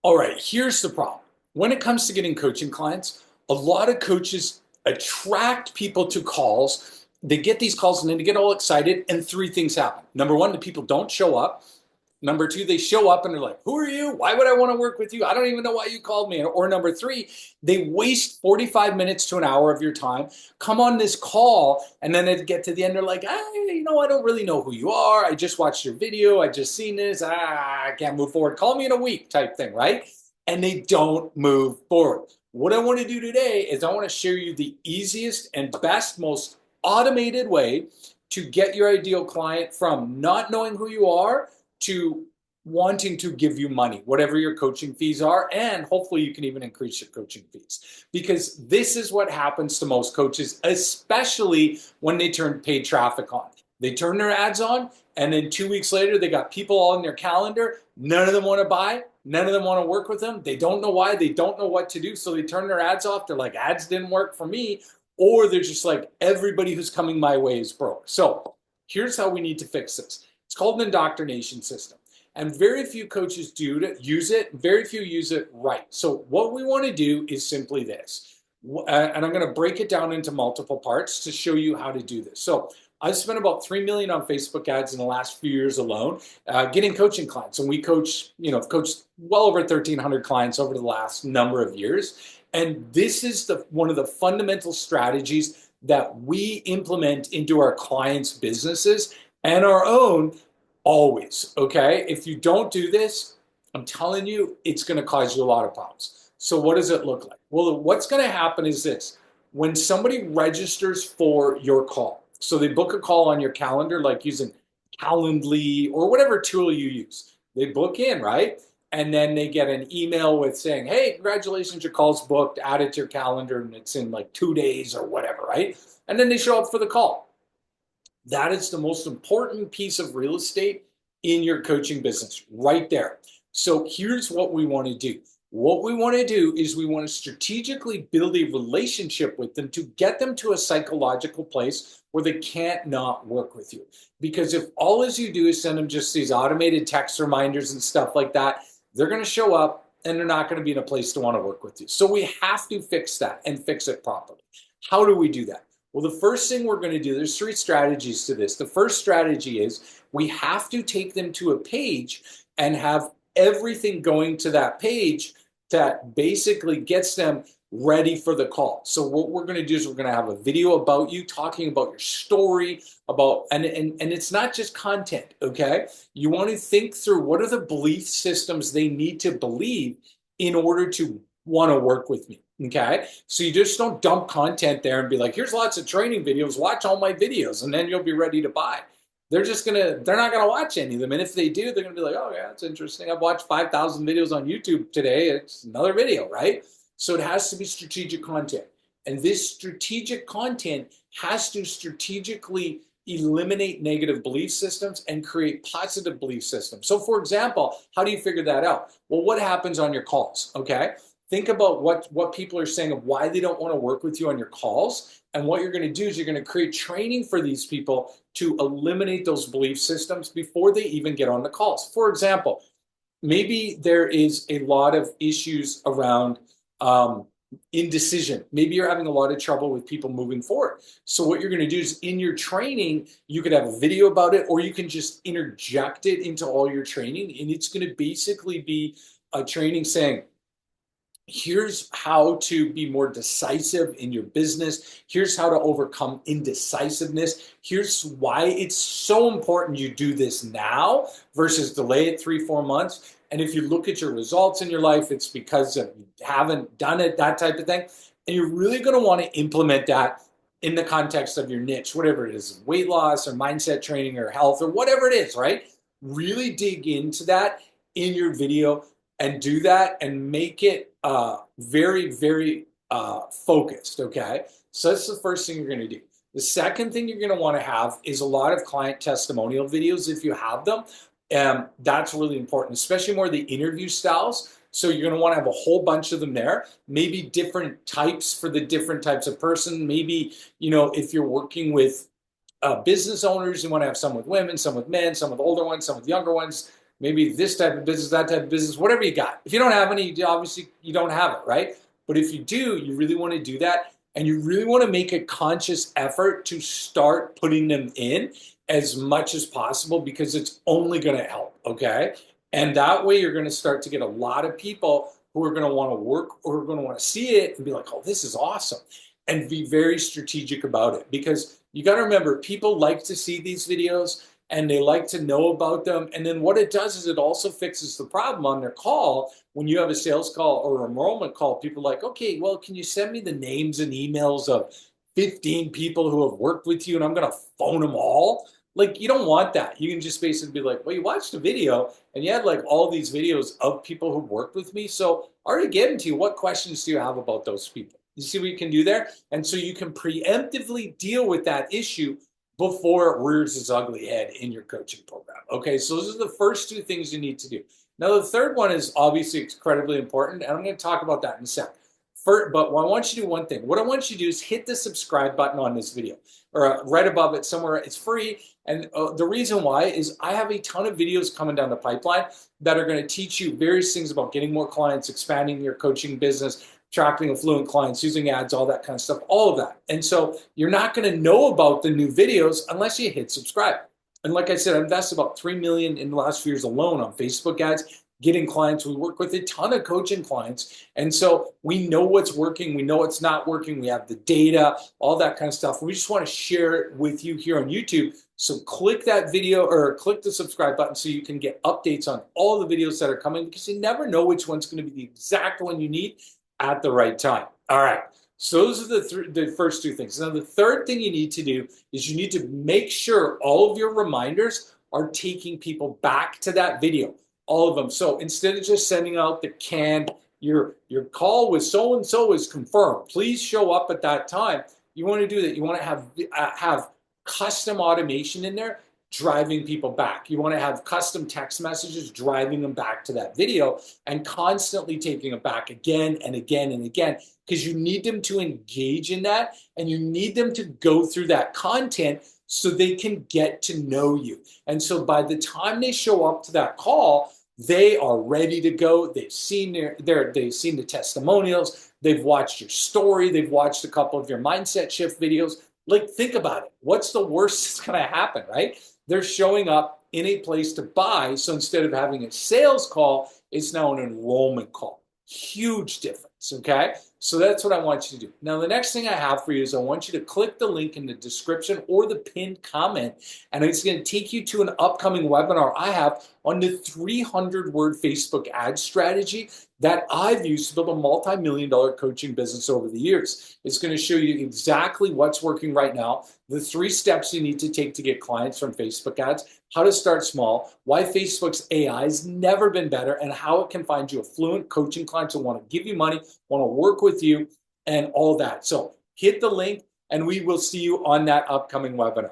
All right, here's the problem. When it comes to getting coaching clients, a lot of coaches attract people to calls. They get these calls and then they get all excited, and three things happen. Number one, the people don't show up. Number two, they show up and they're like, who are you? Why would I want to work with you? I don't even know why you called me. Or number three, they waste 45 minutes to an hour of your time, come on this call, and then they get to the end, they're like, I don't really know who you are. I just watched your video. I just seen this. I can't move forward. Call me in a week type thing, right? And they don't move forward. What I want to do today is I want to share you the easiest and best, most automated way to get your ideal client from not knowing who you are to wanting to give you money, whatever your coaching fees are, and hopefully you can even increase your coaching fees. Because this is what happens to most coaches, especially when they turn paid traffic on. They turn their ads on, and then 2 weeks later, they got people all in their calendar. None of them want to buy. None of them want to work with them. They don't know why. They don't know what to do. So they turn their ads off. They're like, ads didn't work for me. Or they're just like, everybody who's coming my way is broke. So here's how we need to fix this. It's called an indoctrination system. And very few coaches use it. Very few use it right. So what we want to do is simply this. And I'm going to break it down into multiple parts to show you how to do this. So I've spent about 3 million on Facebook ads in the last few years alone, getting coaching clients. And we coach, coached well over 1,300 clients over the last number of years. And this is one of the fundamental strategies that we implement into our clients' businesses and our own always, okay? If you don't do this, I'm telling you, it's going to cause you a lot of problems. So what does it look like? Well, what's going to happen is this. When somebody registers for your call, so they book a call on your calendar, like using Calendly or whatever tool you use. They book in, right? And then they get an email with saying, hey, congratulations, your call's booked, add it to your calendar, and it's in like 2 days or whatever, right? And then they show up for the call. That is the most important piece of real estate in your coaching business, right there. So here's what we want to do. What we want to do is we want to strategically build a relationship with them to get them to a psychological place where they can't not work with you. Because if all as you do is send them just these automated text reminders and stuff like that, they're going to show up and they're not going to be in a place to want to work with you. So we have to fix that and fix it properly. How do we do that? Well, the first thing we're going to do, there's 3 strategies to this. The first strategy is we have to take them to a page and have everything going to that page that basically gets them ready for the call. So what we're going to do is we're going to have a video about you, talking about your story, and it's not just content, okay? You want to think through what are the belief systems they need to believe in order to want to work with me, okay? So you just don't dump content there and be like, here's lots of training videos, watch all my videos, and then you'll be ready to buy. They're not gonna watch any of them. And if they do, they're gonna be like, oh yeah, that's interesting. I've watched 5,000 videos on YouTube today. It's another video, right? So it has to be strategic content. And this strategic content has to strategically eliminate negative belief systems and create positive belief systems. So for example, how do you figure that out? Well, what happens on your calls, okay? Think about what people are saying of why they don't want to work with you on your calls. And what you're going to do is you're going to create training for these people to eliminate those belief systems before they even get on the calls. For example, maybe there is a lot of issues around indecision. Maybe you're having a lot of trouble with people moving forward. So what you're going to do is in your training, you could have a video about it, or you can just interject it into all your training. And it's going to basically be a training saying, here's how to be more decisive in your business. Here's how to overcome indecisiveness. Here's why it's so important you do this now versus delay it 3-4 months. And if you look at your results in your life, it's because you haven't done it, that type of thing. And you're really going to want to implement that in the context of your niche, whatever it is, weight loss or mindset training or health or whatever it is, right? Really dig into that in your video and do that and make it very, very focused, okay? So that's the first thing you're going to do. The second thing you're going to want to have is a lot of client testimonial videos if you have them. That's really important, especially more the interview styles. So you're going to want to have a whole bunch of them there, maybe different types for the different types of person. Maybe, if you're working with business owners, you want to have some with women, some with men, some with older ones, some with younger ones, maybe this type of business, that type of business, whatever you got. If you don't have any, obviously you don't have it, right? But if you do, you really want to do that. And you really want to make a conscious effort to start putting them in as much as possible because it's only going to help, okay? And that way you're going to start to get a lot of people who are going to want to work or are going to want to see it and be like, oh, this is awesome. And be very strategic about it because you got to remember, people like to see these videos and they like to know about them. And then what it does is it also fixes the problem on their call. When you have a sales call or enrollment call, people are like, okay, well, can you send me the names and emails of 15 people who have worked with you and I'm going to phone them all? Like, you don't want that. You can just basically be like, well, you watched a video and you had like all these videos of people who worked with me. So I already given to you, what questions do you have about those people? You see what you can do there? And so you can preemptively deal with that issue before it rears its ugly head in your coaching program. Okay, so those are the first two things you need to do. Now, the third one is obviously incredibly important, and I'm going to talk about that in a sec. But I want you to do one thing. What I want you to do is hit the subscribe button on this video or right above it somewhere. It's free. And the reason why is I have a ton of videos coming down the pipeline that are going to teach you various things about getting more clients, expanding your coaching business, attracting affluent clients, using ads, all that kind of stuff, all of that. And so you're not going to know about the new videos unless you hit subscribe. And like I said, I invested about $3 million in the last few years alone on Facebook ads, getting clients. We work with a ton of coaching clients. And so we know what's working. We know what's not working. We have the data, all that kind of stuff. We just want to share it with you here on YouTube. So click that video or click the subscribe button so you can get updates on all the videos that are coming because you never know which one's going to be the exact one you need at the right time. All right. So those are the first two things. Now, the third thing you need to do is you need to make sure all of your reminders are taking people back to that video, all of them. So instead of just sending out the canned, your call with so-and-so is confirmed, please show up at that time. You want to do that. You want to have custom automation in there driving people back. You want to have custom text messages driving them back to that video and constantly taking them back again and again and again because you need them to engage in that and you need them to go through that content so they can get to know you. And so by the time they show up to that call, they are ready to go. They've seen they've seen the testimonials, they've watched your story, they've watched a couple of your mindset shift videos. Like, think about it. What's the worst that's going to happen, right? They're showing up in a place to buy. So instead of having a sales call, it's now an enrollment call. Huge difference, okay? So that's what I want you to do. Now, the next thing I have for you is I want you to click the link in the description or the pinned comment, and it's going to take you to an upcoming webinar I have on the 300-word Facebook ad strategy that I've used to build a multi-million-dollar coaching business over the years. It's going to show you exactly what's working right now, the 3 steps you need to take to get clients from Facebook ads, how to start small, why Facebook's AI has never been better, and how it can find you affluent coaching clients who want to give you money, want to work with you, and all that. So hit the link, and we will see you on that upcoming webinar.